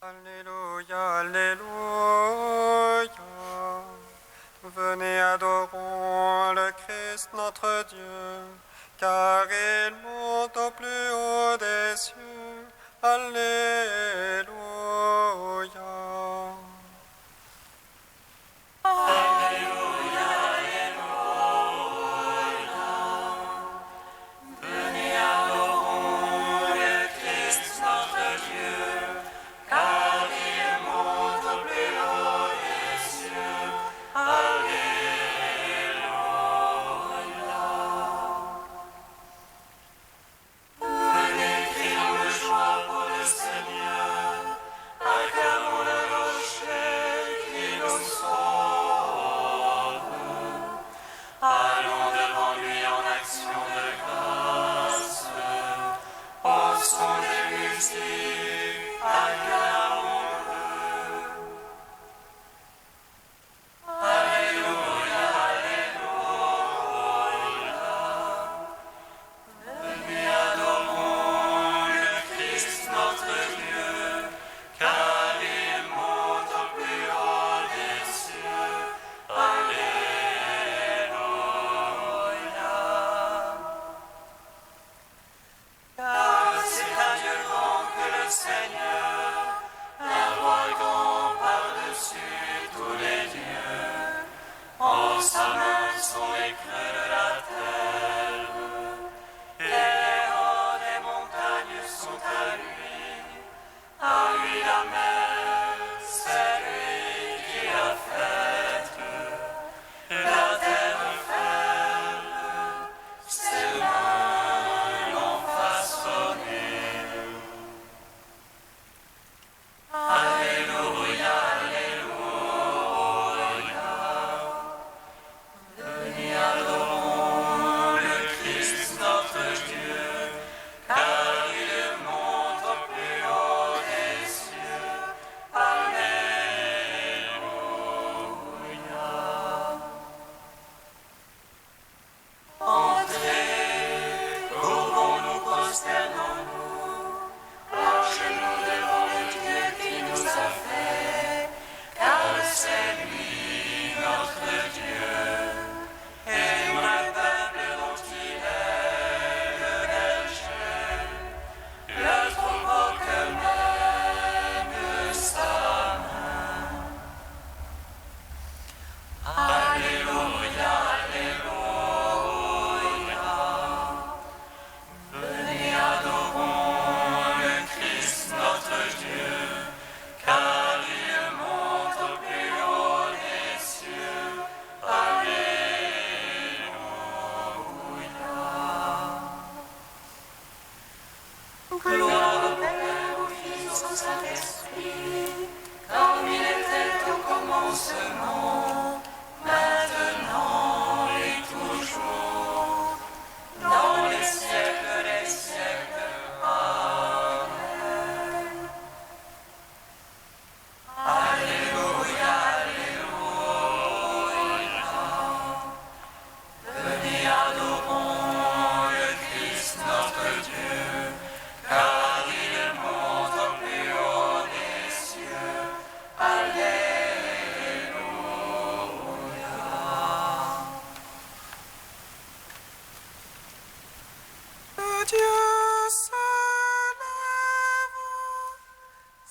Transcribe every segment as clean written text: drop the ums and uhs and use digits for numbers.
Alléluia, Alléluia. Venez, adorons le Christ notre Dieu, car il monte au plus haut des cieux. Alléluia. Alléluia, Alléluia. Venez, adorons le Christ notre Dieu, car il monte au plus haut des cieux. Alléluia. Venez, crions de joie pour le Seigneur, acclamons le rocher qui nous sauve. Allons devant lui en action de grâce, au son des musiques, acclamons-le. Alléluia, Alléluia. Venez, adorons le Christ notre Dieu, car il monte au plus haut des cieux. Alléluia. Car c'est un Dieu grand que le Seigneur, un roi grand par-dessus tous les dieux. En sa main sont les creux de la terre, et les hauts des montagnes sont à lui. À lui la mer, c'est lui qui l'a faite. La terre ferme, ses mains l'ont façonné. Alléluia, Alléluia. Venez, adorons le Christ notre Dieu, car il monte au plus haut des cieux. Alléluia. Entrez, courbons-nous, prosternons-nous, à genoux devant le Dieu qui nous a fait, car c'est lui notre Dieu, et nous le peuple dont il est le berger, le troupeau que mène sa main. Alléluia, Alléluia. Venez, adorons le Christ notre Dieu, car il monte au plus haut des cieux. Alléluia. Gloire au Père, au Fils, au Saint-Esprit, comme il était au commencement, maintenant et toujours, dans les siècles des siècles. Amen. Alléluia, Alléluia. Venez, adorons le Christ notre Dieu, car il monte au plus haut des cieux. Alléluia. Dieu se lève,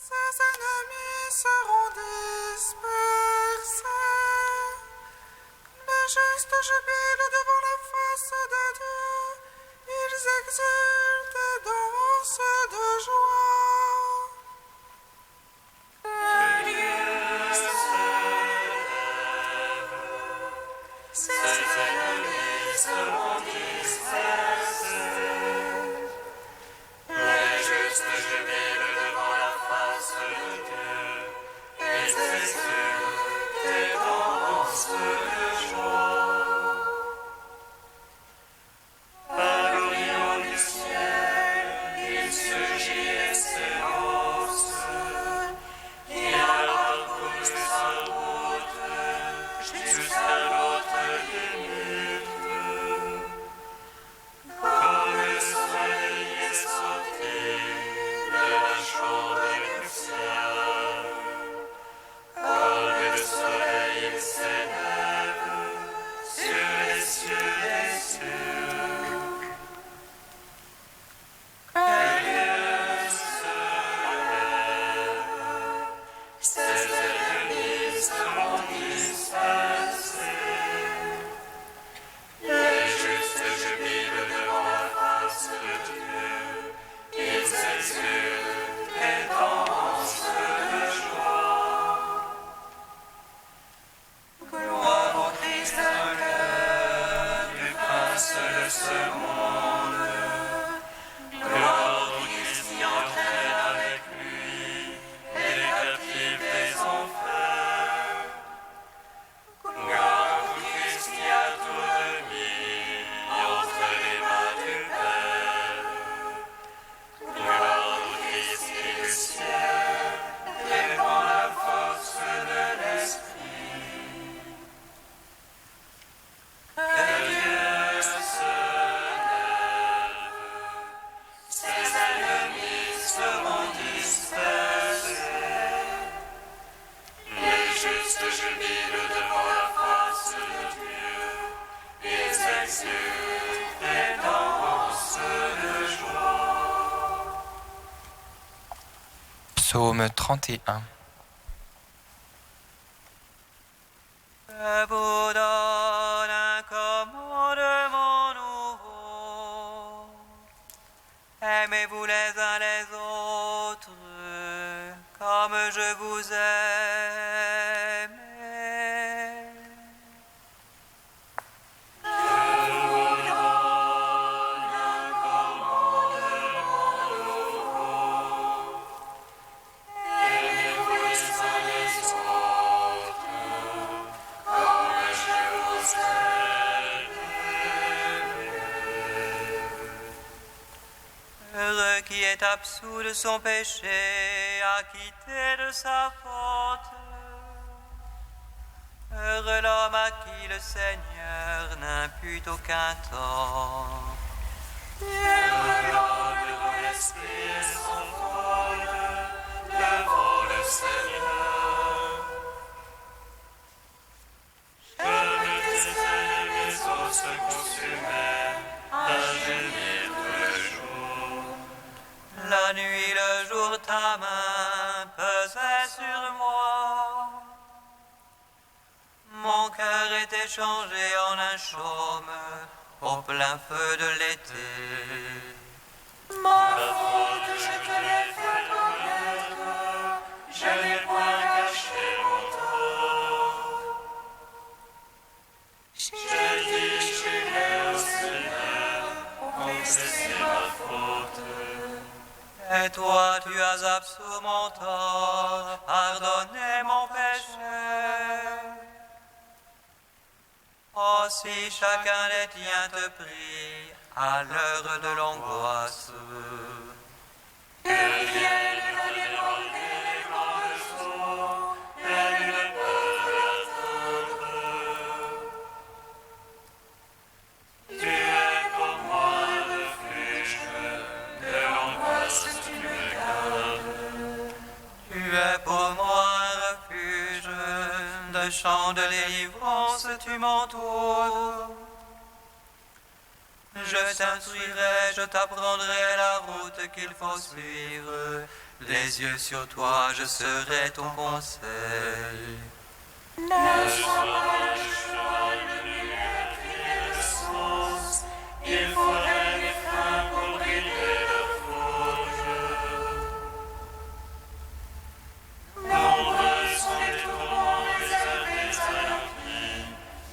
ses ennemis seront dispersés. Les justes jubilent devant la face de Dieu, ils exultent et dansent de joie. Dieu se lève, ses ennemis seront dispersés. Les justes jubilent devant la face de Dieu, et exultent et dansent de joie. Psaume 31. Je vous donne un commandement nouveau. Aimez-vous les uns les autres, comme je vous aime. Heureux qui est absous de son péché, acquitté de sa faute. Heureux l'homme à qui le Seigneur n'impute aucun tort. Heureux l'homme dont l'esprit est sans faute devant le Seigneur. Jamais tes ailes et mes os se consumaient à gémir tous les jours. La nuit, le jour, ta main pesait sur moi. Mon cœur était changé en un chaume au plein feu de l'été. Ma faute, je te l'ai fait connaître, je n'ai point caché mon tort. J'ai dit, je suis au Seigneur, confessez ma faute. Et toi, tu as absous mon tort, pardonné mon péché. Oh, si chacun des tiens te prie à l'heure de l'angoisse. Que viennent le déborder les grandes eaux, elles ne peuvent l'atteindre. Tu es pour moi un refuge, de l'angoisse tu me gardes. Tu es pour moi un refuge, de chants de délivrance tu m'entoures. Je t'instruirai, je t'apprendrai la route qu'il faut suivre. Les yeux sur toi, je serai ton conseil. Ne sois pas le cheval de nuit et de sens, il faudrait des freins pour brider le forge. Nombreux sont les tourments réservés à l'impie,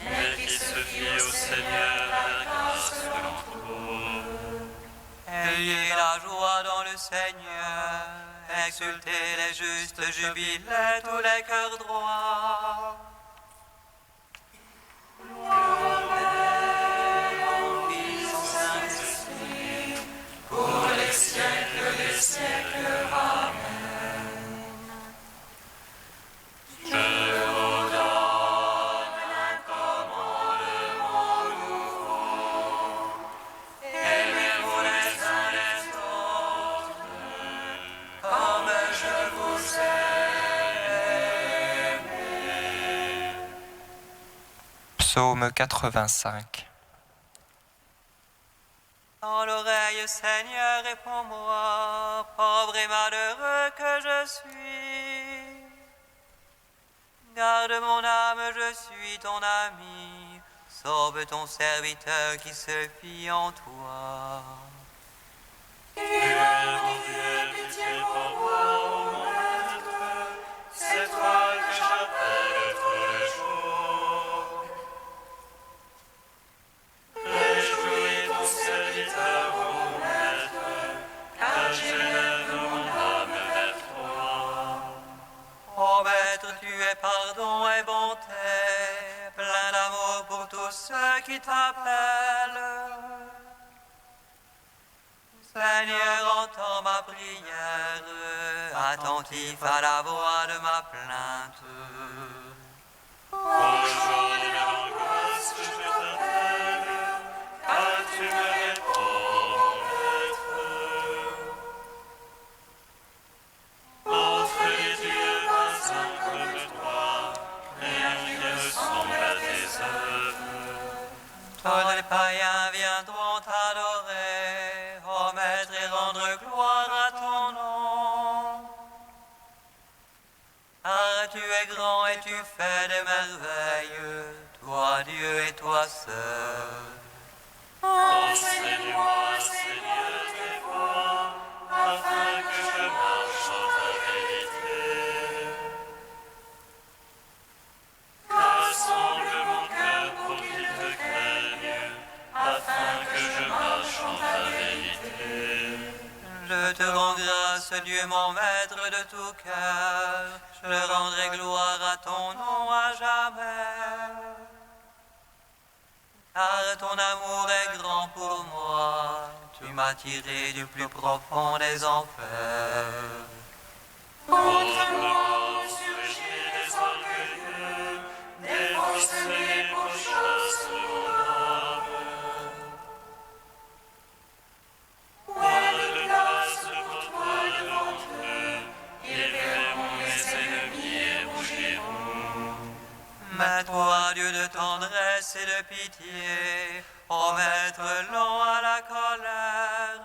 mais qui se fie au Seigneur, la grâce l'entoure. Ayez la joie dans le Seigneur, exultez les justes, jubilez tous les cœurs droits. Fils au Saint-Esprit, pour les siècles des siècles. Amen. Je vous donne un commandement nouveau. Aimez-vous les uns les autres, comme je vous aime. Psaume 85. Dans l'oreille, Seigneur, réponds-moi, pauvre et malheureux que je suis. Garde mon âme, je suis ton ami. Sauve ton serviteur qui se fie en toi. Tu es mon Dieu, pitié pour moi, ô Maître. C'est toi que j'appelle tous les jours. Réjouis ton serviteur, ô Maître, car j'élève mon âme vers toi. Ô Maître, tu es pardon et bonté, plein d'amour pour tous ceux qui t'appellent. Seigneur, entends ma prière, attentif à la voix de ma plainte. Au jour de l'angoisse, je t'appelle, car tu me réponds, mon Maître. Entre les dieux, pas un comme toi, rien qui ressemble à tes œuvres. Tous les païens viendront t'adorer, ô Maître, et rendre gloire à ton nom. grâce. Enseigne-moi, Seigneur, tes voies, afin que je marche en ta vérité. Rassemble mon cœur pour qu'il te craigne, afin que je marche en ta vérité. Je te rends grâce, Dieu mon maître de tout cœur, je rendrai gloire à ton nom à jamais. Car ton amour est grand pour moi, tu m'as tiré du plus profond des enfers. Contre moi surgit des orgueilleux, des forcenés pourchassent mon âme. Point de place pour toi devant eux, ils verront mes ennemis et rougiront. Mais toi, Dieu de tendresse et de pitié, ô maître lent à la colère,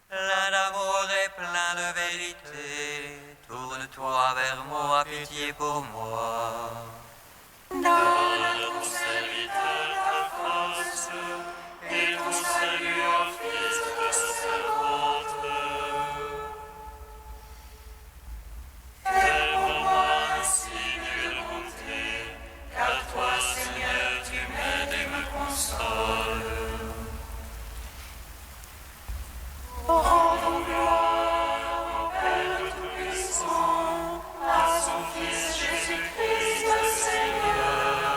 plein d'amour et plein de vérité, tourne-toi vers moi, pitié pour moi. Donne à ton serviteur ta force, et ton salut au fils de servante. Fais pour moi un signe de bonté, car toi, Seigneur, tu m'aides et me consoles. Rendons gloire au Père Tout-Puissant, à son Fils Jésus-Christ le Seigneur,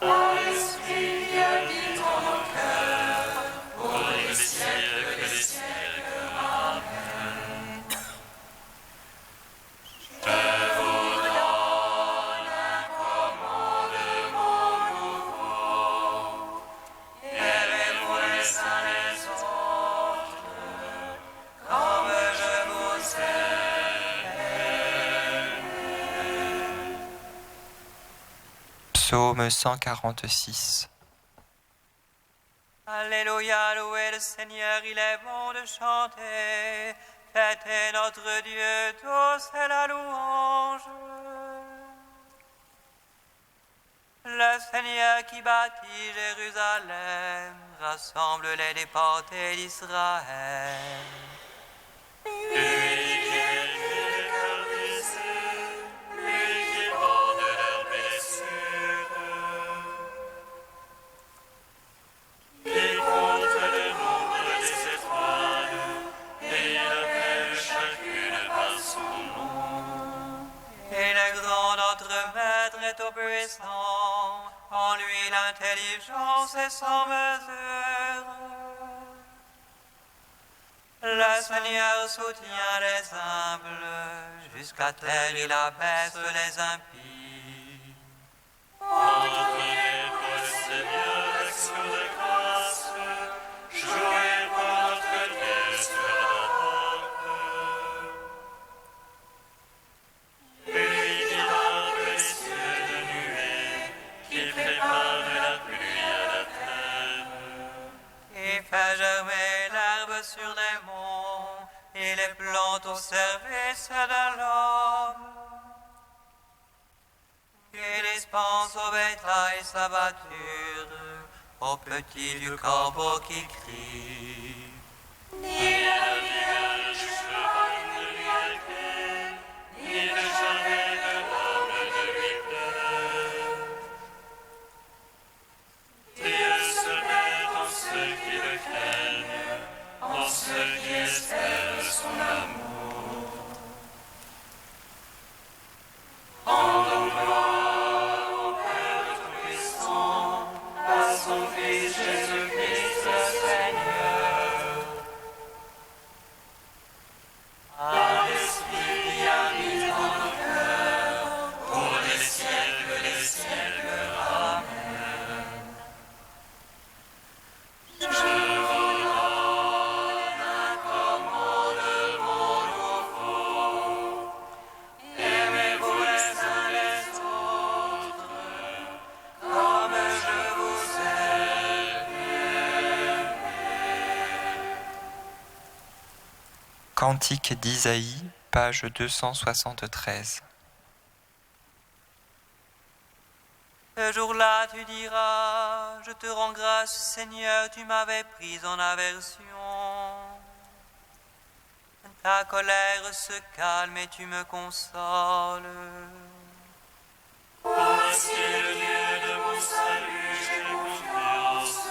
à l'Esprit qui habite en nos cœurs, pour les siècles des siècles. Amen. Je vous donne un commandement nouveau. Aimez-vous les uns les autres, comme je vous aime. Psaume 146. Alléluia, louez le Seigneur, il est bon de chanter. Fêtez notre Dieu, tous et la louange. Le Seigneur qui bâtit Jérusalem rassemble les déportés d'Israël. Lui qui guérit les cœurs brisés, lui qui bande leurs blessures, qui compte le nombre des étoiles, et il appelle chacune par son nom. Et le grand notre Maître est au puissant, en lui l'intelligence est sans mesure. Le Seigneur soutient les humbles, jusqu'à terre il abaisse les impies. Entonnez pour le Seigneur l'action de grâce, jouez pour notre Dieu sur la harpe. Lui qui barre les cieux de nuées, qui prépare de la pluie à la terre. Il fait germer l'herbe sur les monts, et les plantes au service de l'homme. Il dispense au bétail sa bâture, aux petits du corbeau qui crie. Ni la vierge cheval ne lui agrée, ni le jamais de l'homme ne lui plaît. Dieu se met en ceux qui le craignent, en ceux qui espèrent son amour. Rendons gloire au Père Tout-Puissant, à son Fils Jésus-Christ le Seigneur, à l'Esprit qui habite en nos cœurs, pour les siècles des siècles. Amen. Je vous donne un commandement nouveau. Aimez-vous les uns les autres, comme je vous aime. Cantique d'Isaïe, page 273. Ce jour-là, tu diras, je te rends grâce, Seigneur, tu m'avais pris en aversion. Ta colère se calme et tu me consoles. Voici le Dieu de mon salut, j'ai confiance.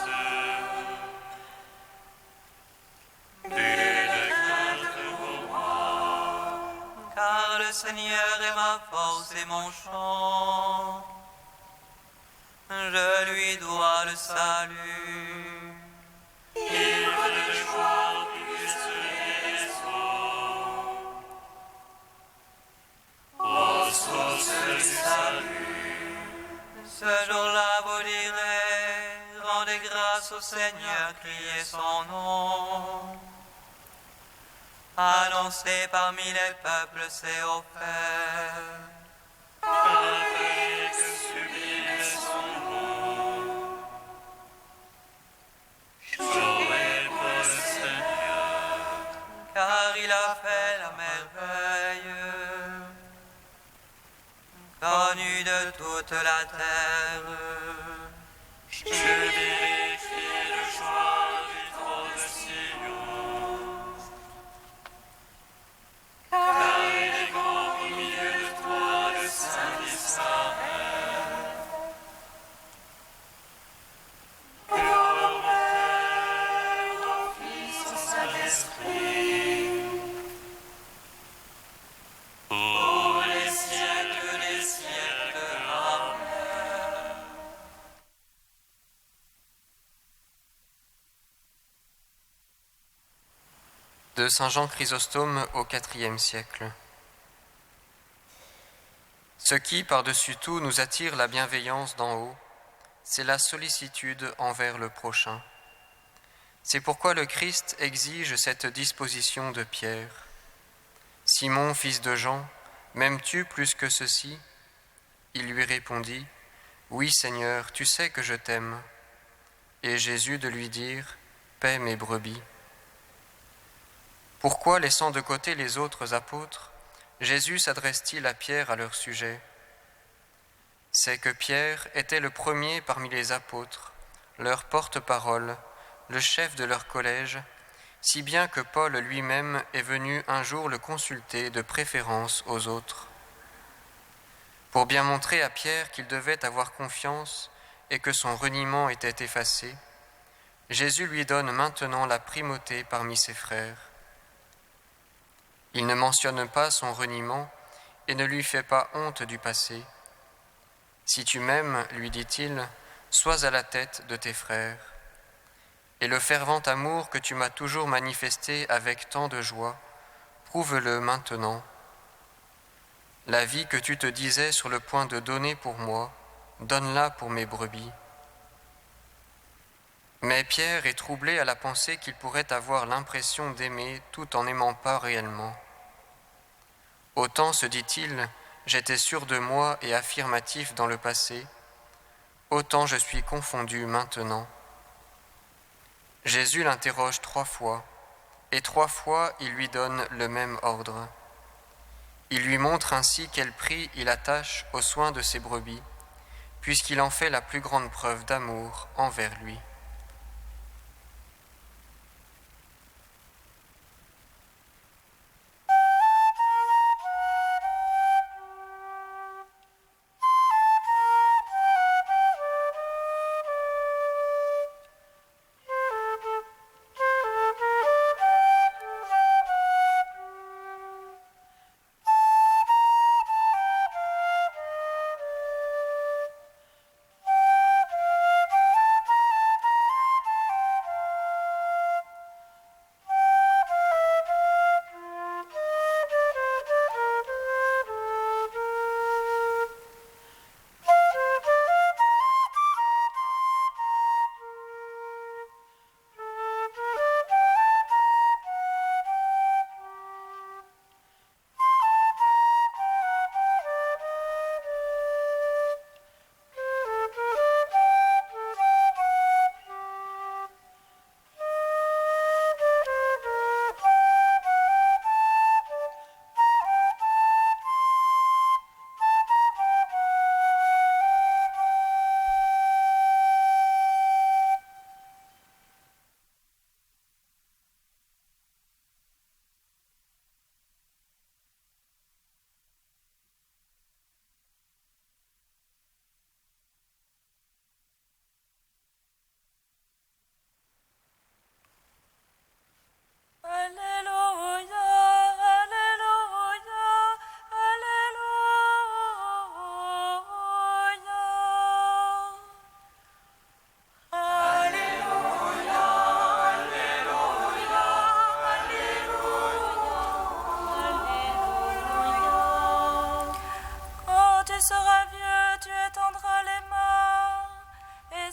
Plus de crainte pour moi. Car le Seigneur est ma force et mon chant. Je lui dois le salut. Il va de joie plus les eaux. Ô source du salut. Ce jour-là, vous direz, rendez grâce au Seigneur, criez son nom. Annoncez parmi les peuples ses offres. Rappelez que sublime est son nom. Jouez pour le Seigneur. Car il a fait la merveille, connue de toute la terre. Jubilez, filles de joie du trône de Sion. Car il est grand au milieu de toi, le Saint d'Israël. Gloire au Père, au Fils, au Saint-Esprit. Pour les siècles des siècles. Amen. De Saint Jean Chrysostome au IVe siècle. Ce qui, par-dessus tout, nous attire la bienveillance d'en haut, c'est la sollicitude envers le prochain. C'est pourquoi le Christ exige cette disposition de Pierre. « Simon, fils de Jean, m'aimes-tu plus que ceci ?» Il lui répondit, « Oui, Seigneur, tu sais que je t'aime. » Et Jésus de lui dire, « Paie mes brebis. » Pourquoi, laissant de côté les autres apôtres, Jésus s'adresse-t-il à Pierre à leur sujet ? C'est que Pierre était le premier parmi les apôtres, leur porte-parole, le chef de leur collège, si bien que Paul lui-même est venu un jour le consulter de préférence aux autres. Pour bien montrer à Pierre qu'il devait avoir confiance et que son reniement était effacé, Jésus lui donne maintenant la primauté parmi ses frères. Il ne mentionne pas son reniement et ne lui fait pas honte du passé. « Si tu m'aimes, lui dit-il, sois à la tête de tes frères. Et le fervent amour que tu m'as toujours manifesté avec tant de joie, prouve-le maintenant. La vie que tu te disais sur le point de donner pour moi, donne-la pour mes brebis. » Mais Pierre est troublé à la pensée qu'il pourrait avoir l'impression d'aimer tout en n'aimant pas réellement. Autant, se dit-il, j'étais sûr de moi et affirmatif dans le passé, autant je suis confondu maintenant. Jésus l'interroge 3 fois, et 3 fois il lui donne le même ordre. Il lui montre ainsi quel prix il attache aux soins de ses brebis, puisqu'il en fait la plus grande preuve d'amour envers lui.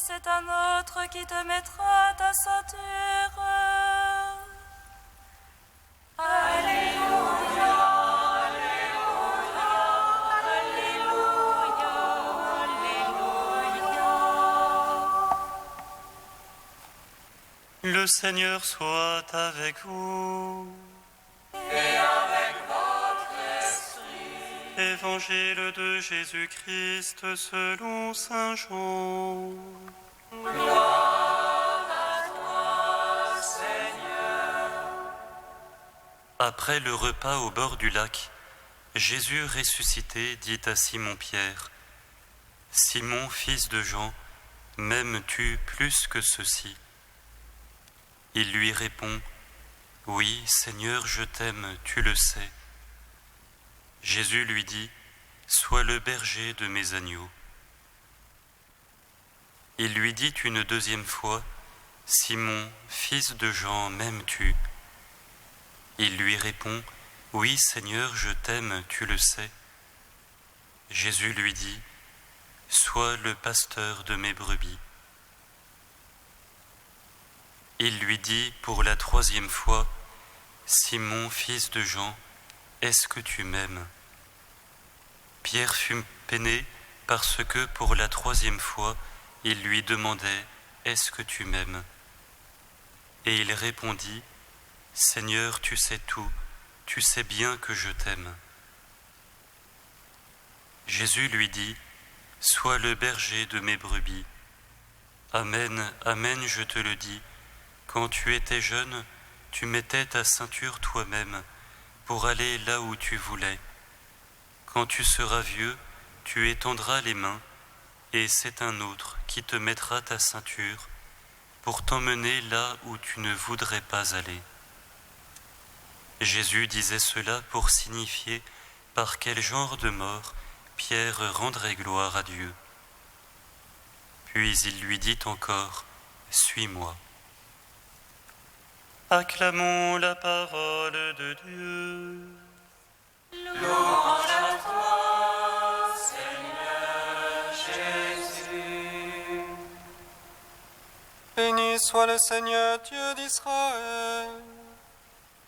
c'est un autre qui te mettra à ta ceinture. Alléluia, Alléluia, Alléluia, Alléluia. Le Seigneur soit avec vous. Et avec votre esprit. Évangile de Jésus-Christ selon saint Jean. Gloire à toi, Seigneur. Après le repas au bord du lac, Jésus ressuscité dit à Simon-Pierre, « Simon, fils de Jean, m'aimes-tu plus que ceux-ci » Il lui répond, « Oui, Seigneur, je t'aime, tu le sais. » Jésus lui dit, « Sois le berger de mes agneaux. » Il lui dit une deuxième fois, « Simon, fils de Jean, m'aimes-tu » Il lui répond, « Oui, Seigneur, je t'aime, tu le sais. » Jésus lui dit, « Sois le pasteur de mes brebis. » Il lui dit pour la troisième fois, « Simon, fils de Jean, est-ce que tu m'aimes » Pierre fut peiné parce que pour la troisième fois, il lui demandait, « Est-ce que tu m'aimes » Et il répondit, « Seigneur, tu sais tout, tu sais bien que je t'aime. » Jésus lui dit, « Sois le berger de mes brebis. Amen, amen, je te le dis, quand tu étais jeune, tu mettais ta ceinture toi-même pour aller là où tu voulais. Quand tu seras vieux, tu étendras les mains, et c'est un autre qui te mettra ta ceinture pour t'emmener là où tu ne voudrais pas aller. » Jésus disait cela pour signifier par quel genre de mort Pierre rendrait gloire à Dieu. Puis il lui dit encore, « Suis-moi. » Acclamons la parole de Dieu. Louange à toi, Seigneur Jésus. Béni soit le Seigneur Dieu d'Israël.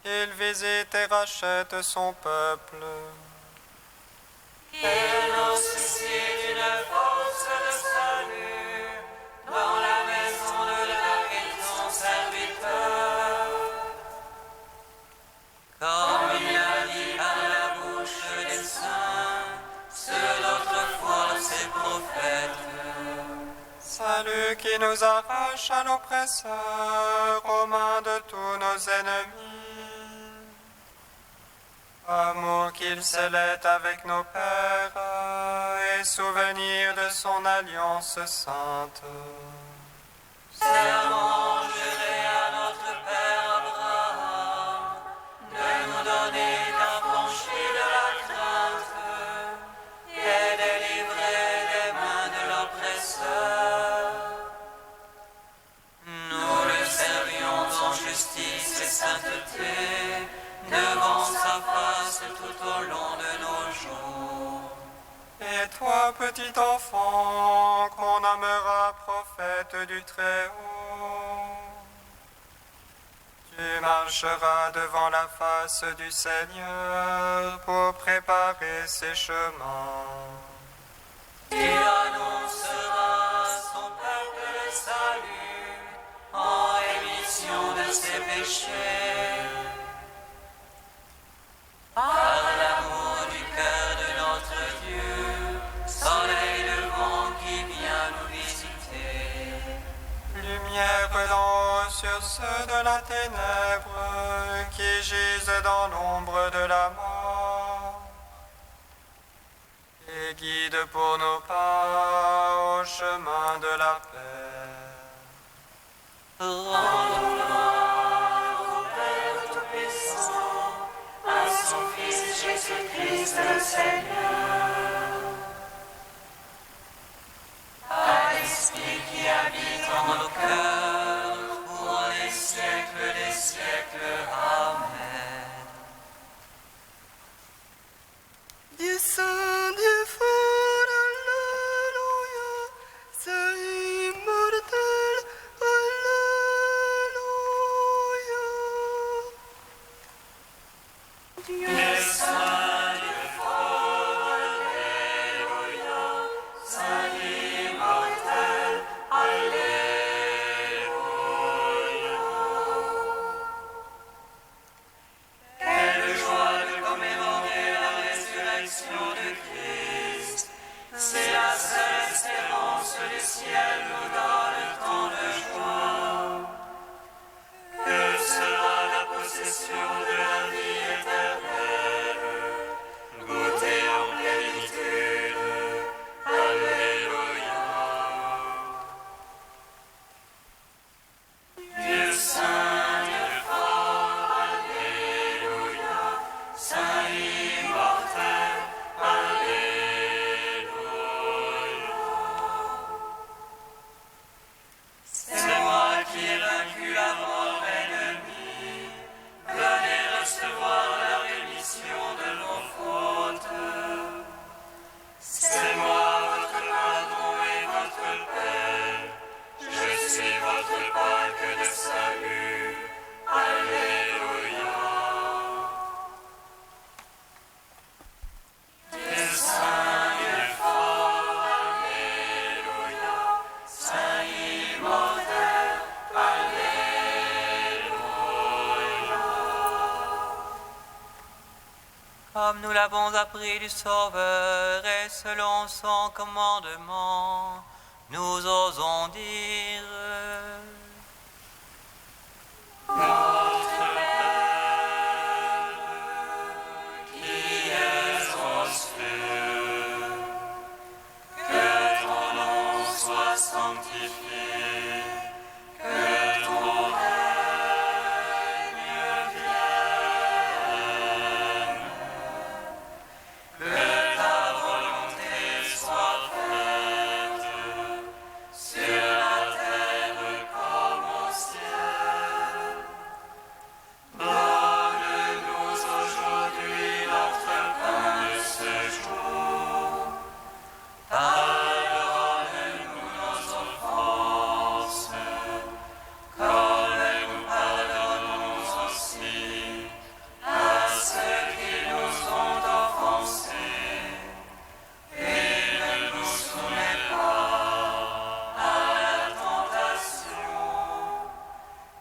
Il visite et rachète son peuple. Il nous suscite une force de salut dans la maison de David, son serviteur. Comme il a dit par la bouche des saints, ceux d'autrefois ses prophètes. Salut qui nous arrache à l'oppresseur, aux mains de tous nos ennemis. Amour qu'il scellait avec nos pères, et souvenir de son alliance sainte. Serment juré à notre Père Abraham, de nous donner d'affranchir de la crainte et délivrer des mains de l'oppresseur. Nous le servions en justice et sainteté, devant sa face tout au long de nos jours. Et toi, petit enfant, qu'on nommera prophète du Très-Haut, tu marcheras devant la face du Seigneur pour préparer ses chemins. Tu annonceras à son peuple le salut en rémission de ses péchés. Par l'amour du cœur de notre Dieu, soleil levant qui vient nous visiter. Lumière d'en haut sur ceux de la ténèbre qui gisent dans l'ombre de la mort. Et guide pour nos pas au chemin de la paix. Rendons gloire au Père Tout-Puissant, à son Fils Jésus-Christ le Seigneur, à l'Esprit qui habite en nos cœurs, pour les siècles des siècles. Amen. Dieu saint, Dieu fort, Alléluia, c'est immortel. notre Pâque de salut. Alléluia. Dieu saint, Dieu fort, Alléluia. Saint immortel, Alléluia. Comme nous l'avons appris du Sauveur et selon son commandement, nous osons dire: Notre Père, qui es aux cieux, que ton nom soit sanctifié, que ton règne vienne, que ta volonté soit faite sur la terre comme au ciel. Donne-nous aujourd'hui notre pain de ce jour. Pardonne-nous nos offenses, comme nous pardonnons aussi à ceux qui nous ont offensés. Et ne nous soumets pas à la tentation,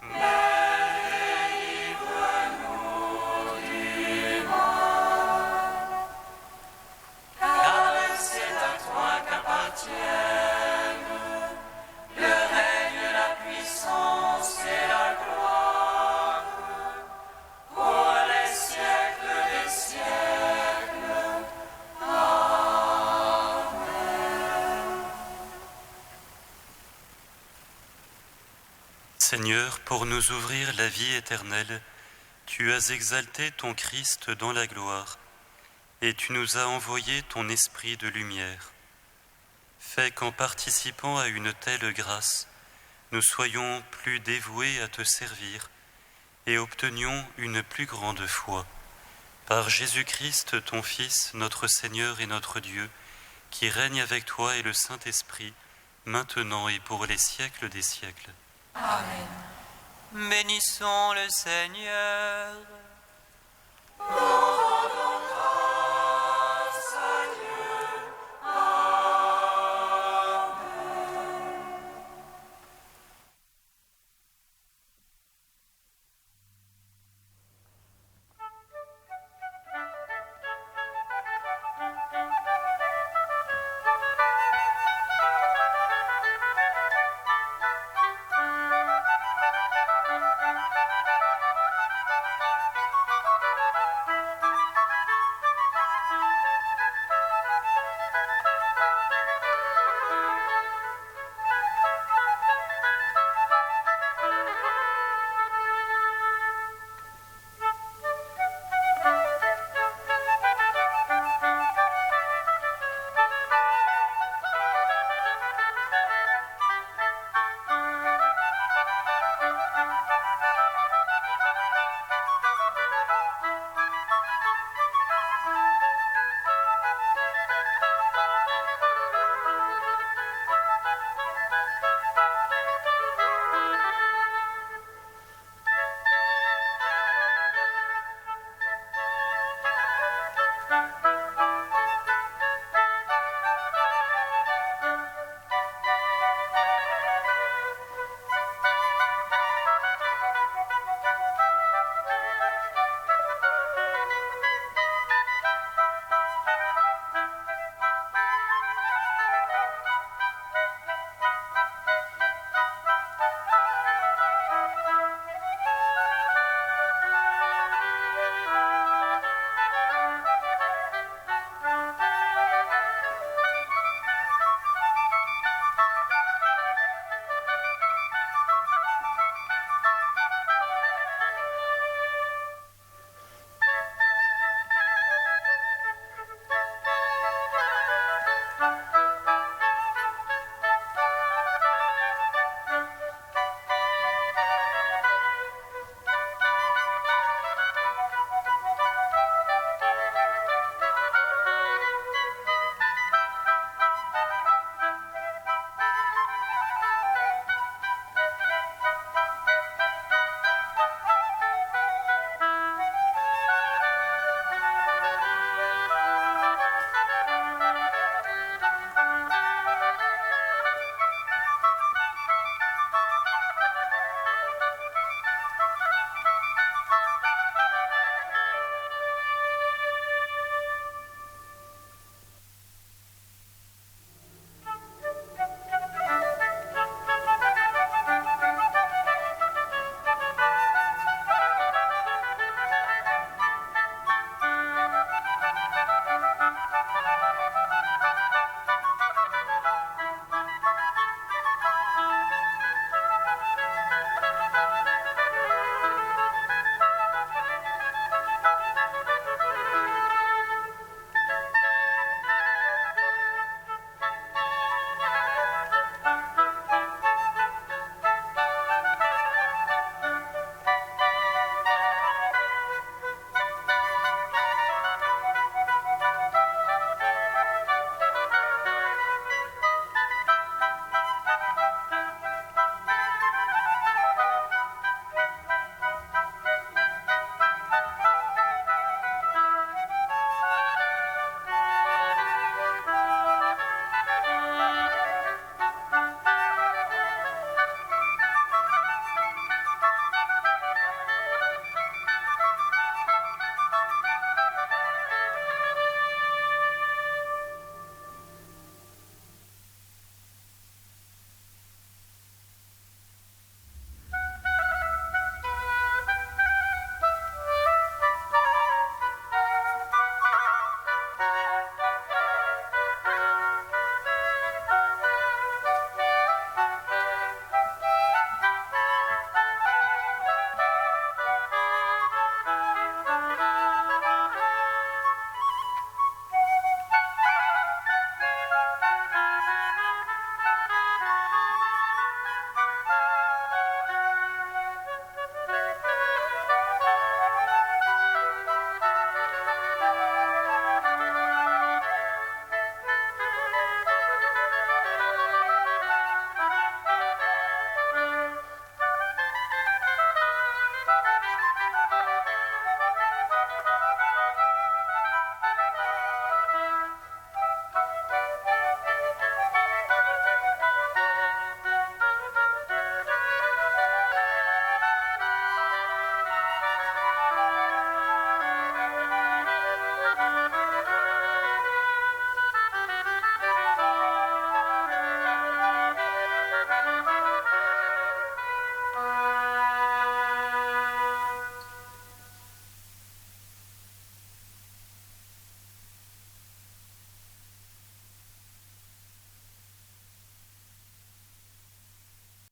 mais délivre-nous du mal. Car c'est à toi qu'appartiennent le règne, la puissance et la gloire pour les siècles des siècles. Amen. Seigneur, pour nous ouvrir la vie éternelle, tu as exalté ton Christ dans la gloire, et tu nous as envoyé ton esprit de lumière. Fais qu'en participant à une telle grâce, nous soyons plus dévoués à te servir et obtenions une plus grande foi. Par Jésus-Christ, ton Fils, notre Seigneur et notre Dieu, qui règne avec toi et le Saint-Esprit, maintenant et pour les siècles des siècles. Bénissons le Seigneur. Louange